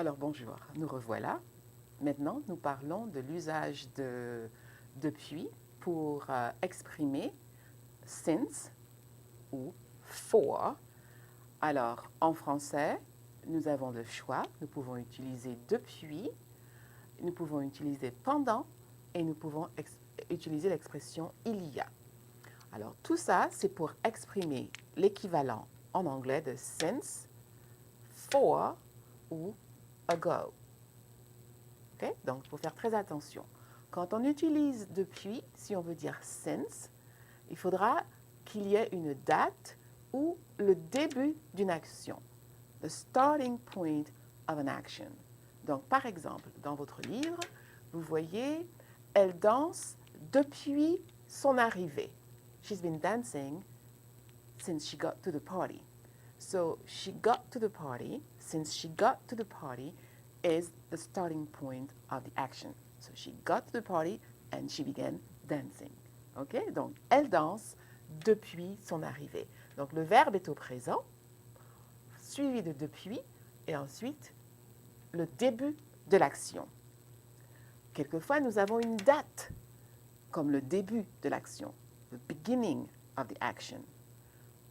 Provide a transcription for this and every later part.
Alors bonjour, nous revoilà. Maintenant, nous parlons de l'usage de depuis pour exprimer since ou for. Alors en français, nous avons le choix. Nous pouvons utiliser depuis, nous pouvons utiliser pendant et nous pouvons utiliser l'expression il y a. Alors tout ça, c'est pour exprimer l'équivalent en anglais de since, for ou ago. Okay? Donc, il faut faire très attention. Quand on utilise depuis, si on veut dire since, il faudra qu'il y ait une date ou le début d'une action. The starting point of an action. Donc, par exemple, dans votre livre, vous voyez, elle danse depuis son arrivée. She's been dancing since she got to the party. So, she got to the party. Since she got to the party is the starting point of the action. So, she got to the party and she began dancing. OK? Donc, elle danse depuis son arrivée. Donc, le verbe est au présent, suivi de depuis, et ensuite le début de l'action. Quelquefois, nous avons une date comme le début de l'action, the beginning of the action.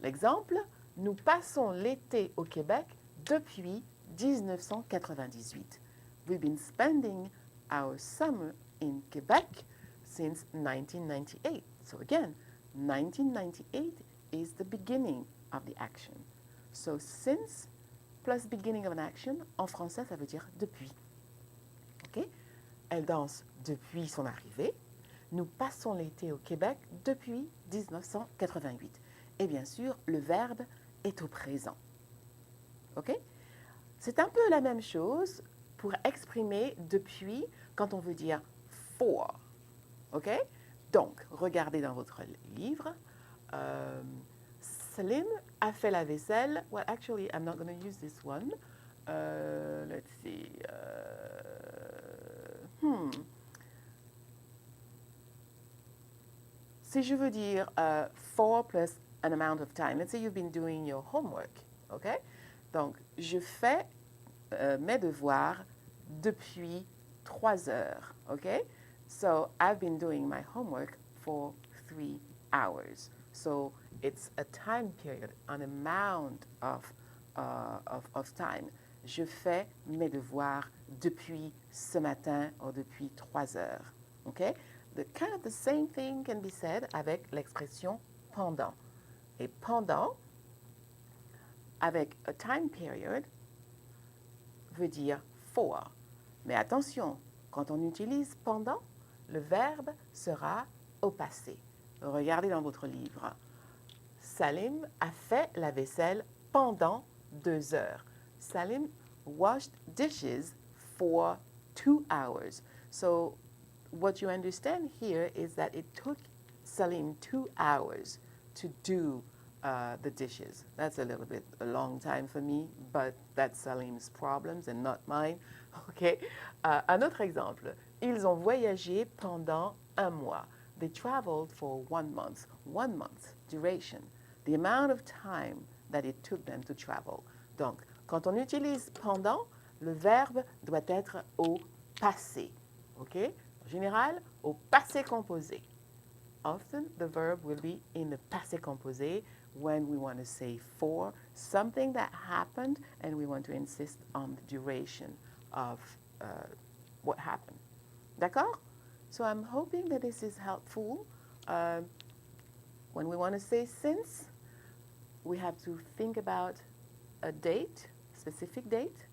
L'exemple, nous passons l'été au Québec depuis 1998. We've been spending our summer in Quebec since 1998. So again, 1998 is the beginning of the action. So since plus beginning of an action, en français, ça veut dire depuis. OK? Elle danse depuis son arrivée. Nous passons l'été au Québec depuis 1988. Et bien sûr, le verbe est au présent. OK? C'est un peu la même chose pour exprimer depuis quand on veut dire for. OK? Donc, regardez dans votre livre. Salim a fait la vaisselle. Well, actually, I'm not going to use this one. Let's see. Si je veux dire for plus an amount of time, let's say you've been doing your homework, OK? Donc, je fais mes devoirs depuis 3 heures, OK? So, I've been doing my homework for 3 hours. So, it's a time period, an amount of time. Je fais mes devoirs depuis ce matin ou depuis 3 heures, OK? Kind of the same thing can be said avec l'expression pendant. Et pendant, avec a time period, veut dire for. Mais attention, quand on utilise pendant, le verbe sera au passé. Regardez dans votre livre. Salim a fait la vaisselle pendant 2 heures. Salim washed dishes for 2 hours. So, what you understand here is that it took Salim 2 hours to do the dishes. That's a little bit a long time for me, but that's Salim's problems and not mine. OK? Un autre exemple. Ils ont voyagé pendant 1 mois. They traveled for 1 month. 1 month duration. The amount of time that it took them to travel. Donc, quand on utilise pendant, le verbe doit être au passé. OK? En général, au passé composé. Often the verb will be in the passé composé when we want to say for something that happened and we want to insist on the duration of what happened. D'accord? So I'm hoping that this is helpful. When we want to say since, we have to think about a date, specific date,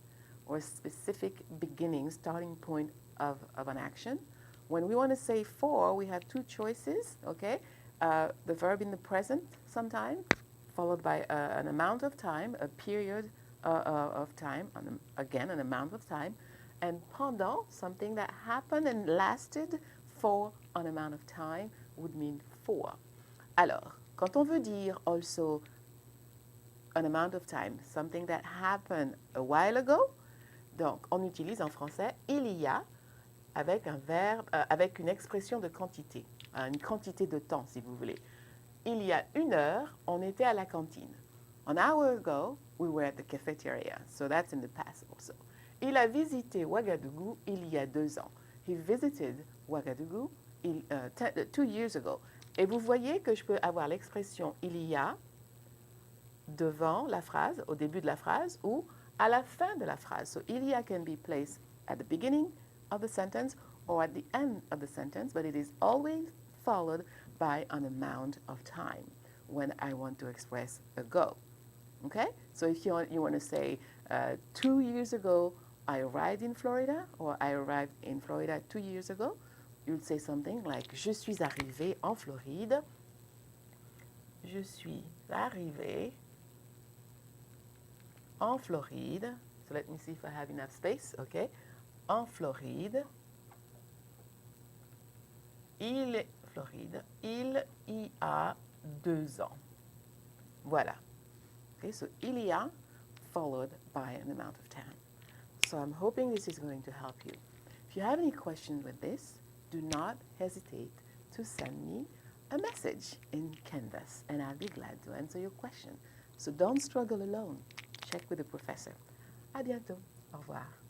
or a specific beginning, starting point of an action. When we want to say for, we have 2 choices, okay? The verb in the present sometime, followed by an amount of time, a period of time, again, an amount of time, and pendant, something that happened and lasted for an amount of time, would mean for. Alors, quand on veut dire also an amount of time, something that happened a while ago, donc on utilise en français il y a avec un verbe, avec une expression de quantité, une quantité de temps si vous voulez. Il y a 1 heure, on était à la cantine. An hour ago, we were at the cafeteria. So that's in the past also. Il a visité Ouagadougou il y a 2 ans. He visited Ouagadougou 2 years ago. Et vous voyez que je peux avoir l'expression il y a devant la phrase, au début de la phrase, ou à la fin de la phrase. So il y a can be placed at the beginning of the sentence or at the end of the sentence, but it is always followed by an amount of time when I want to express a go. Okay? So if you want to say 2 years ago, I arrived in Florida, or I arrived in Florida 2 years ago, you'd say something like je suis arrivé en Floride. Je suis arrivé en Floride. So let me see if I have enough space. Okay. En Floride. Floride. Il y a 2 ans. Voilà. Okay, so il y a followed by an amount of time. So I'm hoping this is going to help you. If you have any questions with this, do not hesitate to send me a message in Canvas, and I'll be glad to answer your question. So don't struggle alone. Check with the professor. À bientôt. Au revoir.